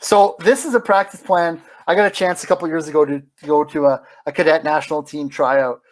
So this is a practice plan. I got a chance a couple years ago to go to a cadet national team tryout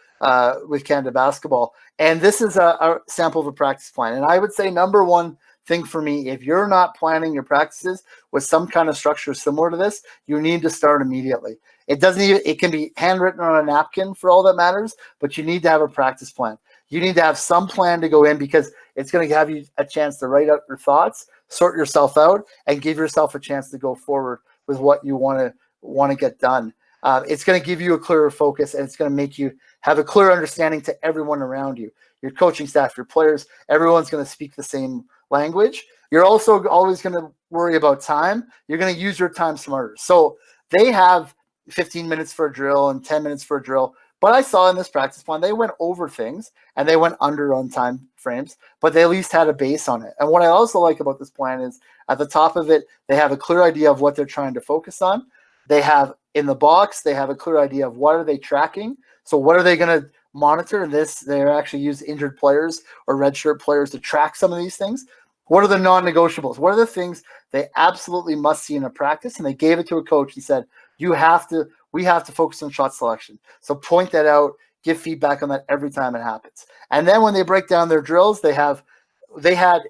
with Canada basketball. And this is a sample of a practice plan. And I would say number one thing for me, if you're not planning your practices with some kind of structure similar to this, you need to start immediately. It can be handwritten on a napkin for all that matters, but you need to have a practice plan. You need to have some plan to go in because it's going to have you a chance to write out your thoughts, sort yourself out, and give yourself a chance to go forward with what you want to get done. It's going to give you a clearer focus, and it's going to make you have a clear understanding to everyone around you, your coaching staff, your players. Everyone's going to speak the same language. You're also always going to worry about time. You're going to use your time smarter. So they have 15 minutes for a drill and 10 minutes for a drill. But I saw in this practice plan, they went over things and they went under on time frames, but they at least had a base on it. And what I also like about this plan is at the top of it, they have a clear idea of what they're trying to focus on. They have in the box, they have a clear idea of what are they tracking. So what are they going to monitor? They actually use injured players or redshirt players to track some of these things. What are the non-negotiables? What are the things they absolutely must see in a practice? And they gave it to a coach and said, we have to focus on shot selection. So point that out, give feedback on that every time it happens. And then when they break down their drills, they had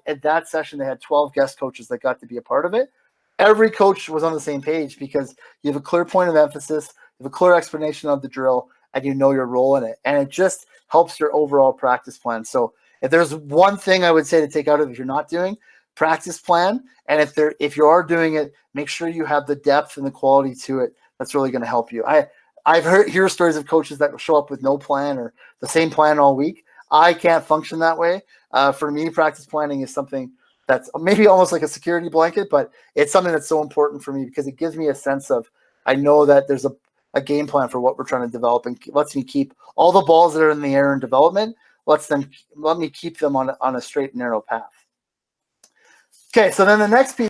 at that session, they had 12 guest coaches that got to be a part of it. Every coach was on the same page because you have a clear point of emphasis, you have a clear explanation of the drill, and you know your role in it. And it just helps your overall practice plan. So if there's one thing I would say to take out of it, if you're not doing, practice plan. And if you are doing it, make sure you have the depth and the quality to it. That's really going to help you. I've heard stories of coaches that show up with no plan or the same plan all week. I can't function that way. For me, practice planning is something that's maybe almost like a security blanket, but it's something that's so important for me because it gives me a sense of, I know that there's a game plan for what we're trying to develop and lets me keep all the balls that are in the air in development, let me keep them on a straight and narrow path. Okay, so then the next piece